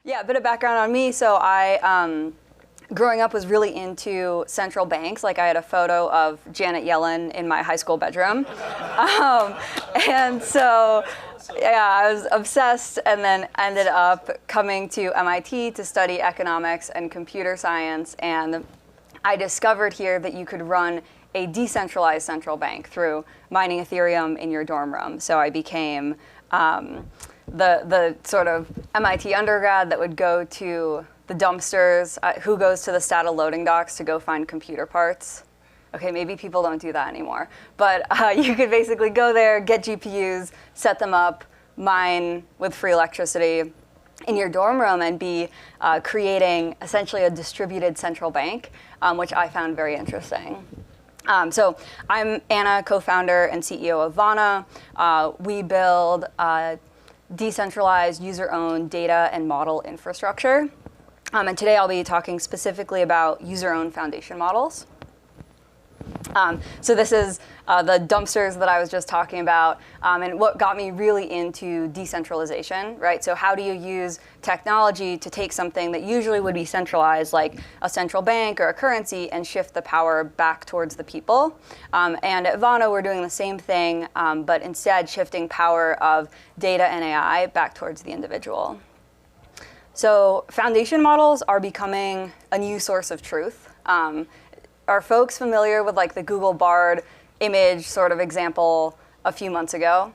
Yeah, a bit of background on me. So I, growing up, was really into central banks. Like I had a photo of Janet Yellen in my high school bedroom. And so, yeah, I was obsessed and then ended up coming to MIT to study economics and computer science. And I discovered here that you could run a decentralized central bank through mining Ethereum in your dorm room. So I became the sort of MIT undergrad that would go to the dumpsters, who goes to the Stata loading docks to go find computer parts. Okay, maybe people don't do that anymore. But you could basically go there, get GPUs, set them up, mine with free electricity in your dorm room and be creating essentially a distributed central bank, which I found very interesting. So I'm Anna, co-founder and CEO of Vana. We build decentralized user-owned data and model infrastructure. And today I'll be talking specifically about user-owned foundation models. So this is the dumpsters that I was just talking about, and what got me really into decentralization, right? So how do you use technology to take something that usually would be centralized, like a central bank or a currency, and shift the power back towards the people? And at Vana, we're doing the same thing, but instead shifting power of data and AI back towards the individual. So foundation models are becoming a new source of truth. Are folks familiar with like the Google Bard image sort of example a few months ago?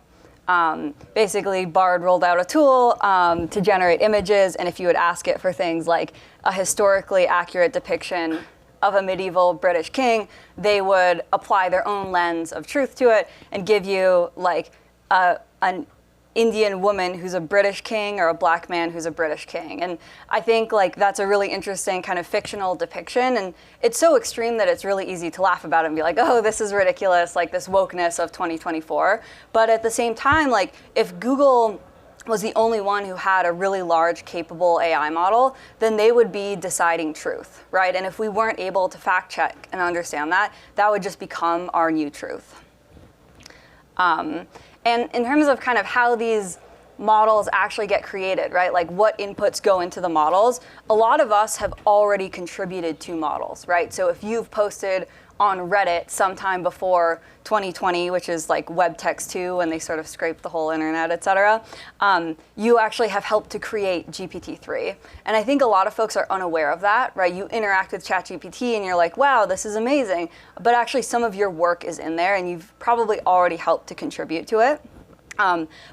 Basically, Bard rolled out a tool to generate images, and if you would ask it for things like a historically accurate depiction of a medieval British king, they would apply their own lens of truth to it and give you like an Indian woman who's a British king or a black man who's a British king. And I think like that's a really interesting kind of fictional depiction. And it's so extreme that it's really easy to laugh about it and be like, oh, this is ridiculous, like this wokeness of 2024. But at the same time, like if Google was the only one who had a really large, capable AI model, then they would be deciding truth, right? And if we weren't able to fact check and understand that, that would just become our new truth. And in terms of kind of how these models actually get created, right? Like what inputs go into the models, a lot of us have already contributed to models, right? So if you've posted on Reddit sometime before 2020, which is like web text 2 when they sort of scraped the whole internet, et cetera, you actually have helped to create GPT-3. And I think a lot of folks are unaware of that, right? You interact with ChatGPT and you're like, wow, this is amazing. But actually some of your work is in there and you've probably already helped to contribute to it.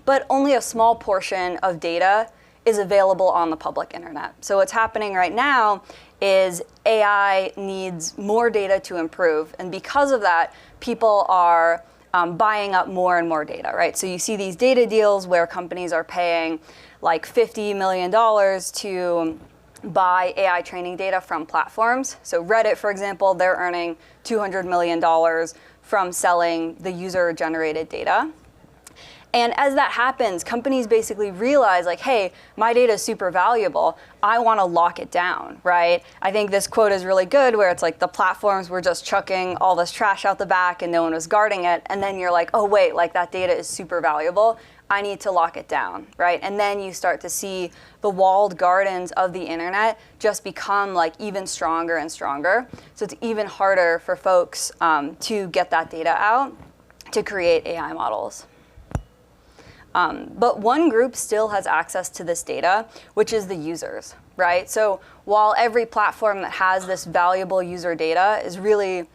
But only a small portion of data is available on the public internet. So what's happening right now is AI needs more data to improve. And because of that, people are buying up more and more data, right? So you see these data deals where companies are paying like $50 million to buy AI training data from platforms. So Reddit, for example, they're earning $200 million from selling the user-generated data. And as that happens, companies basically realize like, hey, my data is super valuable. I want to lock it down, right? I think this quote is really good where it's like the platforms were just chucking all this trash out the back and no one was guarding it. And then you're like, oh, wait, like that data is super valuable. I need to lock it down, right? And then you start to see the walled gardens of the internet just become like even stronger and stronger. So it's even harder for folks to get that data out to create AI models. But one group still has access to this data, which is the users, right? So while every platform that has this valuable user data is really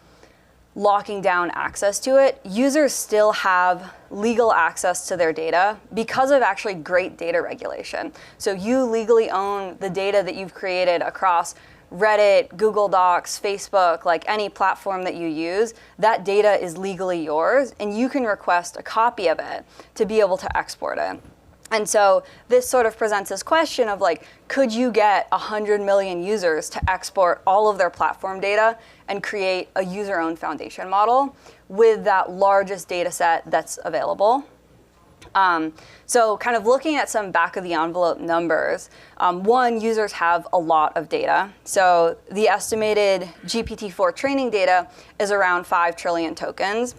locking down access to it, users still have legal access to their data because of actually great data regulation. So you legally own the data that you've created across Reddit, Google Docs, Facebook, like any platform that you use, that data is legally yours, and you can request a copy of it to be able to export it. And so this sort of presents this question of like, could you get 100 million users to export all of their platform data and create a user-owned foundation model with that largest data set that's available? So kind of looking at some back of the envelope numbers, one, users have a lot of data. So the estimated GPT-4 training data is around 5 trillion tokens.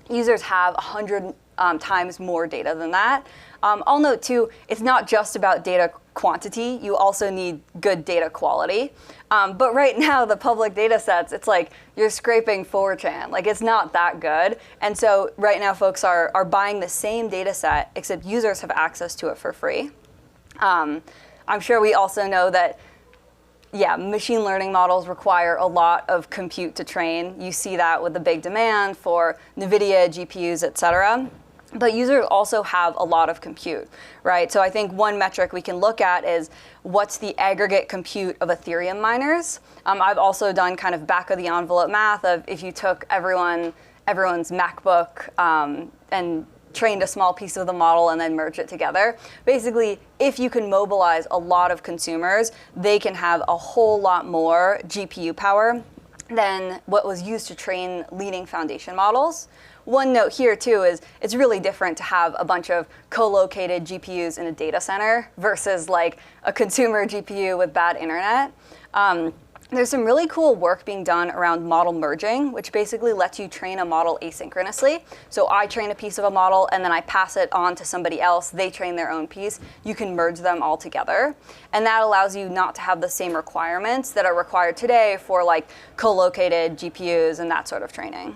Users have 100 times more data than that. I'll note too, it's not just about data quantity, you also need good data quality. But right now, the public data sets, it's like you're scraping 4chan. Like, it's not that good. And so right now, folks are buying the same data set, except users have access to it for free. I'm sure we also know that, yeah, machine learning models require a lot of compute to train. You see that with the big demand for NVIDIA, GPUs, et cetera. But users also have a lot of compute, right? So I think one metric we can look at is what's the aggregate compute of Ethereum miners. I've also done kind of back of the envelope math of if you took everyone's MacBook and trained a small piece of the model and then merged it together. Basically, if you can mobilize a lot of consumers, they can have a whole lot more GPU power than what was used to train leading foundation models. One note here too is it's really different to have a bunch of co-located GPUs in a data center versus like a consumer GPU with bad internet. There's some really cool work being done around model merging, which basically lets you train a model asynchronously. So I train a piece of a model and then I pass it on to somebody else, they train their own piece. You can merge them all together. And that allows you not to have the same requirements that are required today for like co-located GPUs and that sort of training.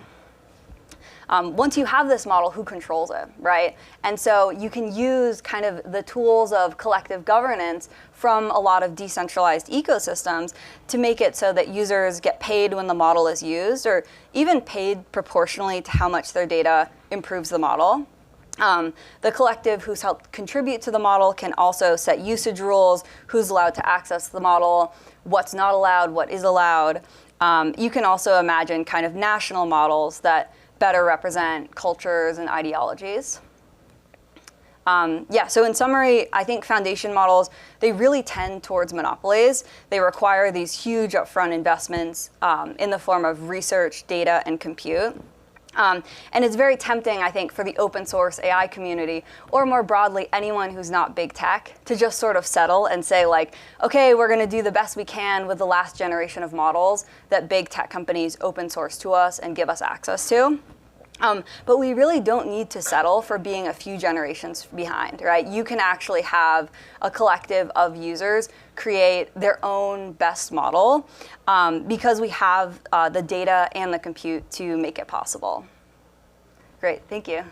Once you have this model, who controls it, right? And so you can use kind of the tools of collective governance from a lot of decentralized ecosystems to make it so that users get paid when the model is used, or even paid proportionally to how much their data improves the model. The collective who's helped contribute to the model can also set usage rules, who's allowed to access the model, what's not allowed, what is allowed. You can also imagine kind of national models that better represent cultures and ideologies. So in summary, I think foundation models, they really tend towards monopolies. They require these huge upfront investments in the form of research, data, and compute. And it's very tempting, I think, for the open source AI community, or more broadly, anyone who's not big tech, to just sort of settle and say like, okay, we're going to do the best we can with the last generation of models that big tech companies open source to us and give us access to. But we really don't need to settle for being a few generations behind, right? You can actually have a collective of users create their own best model because we have the data and the compute to make it possible. Great, thank you.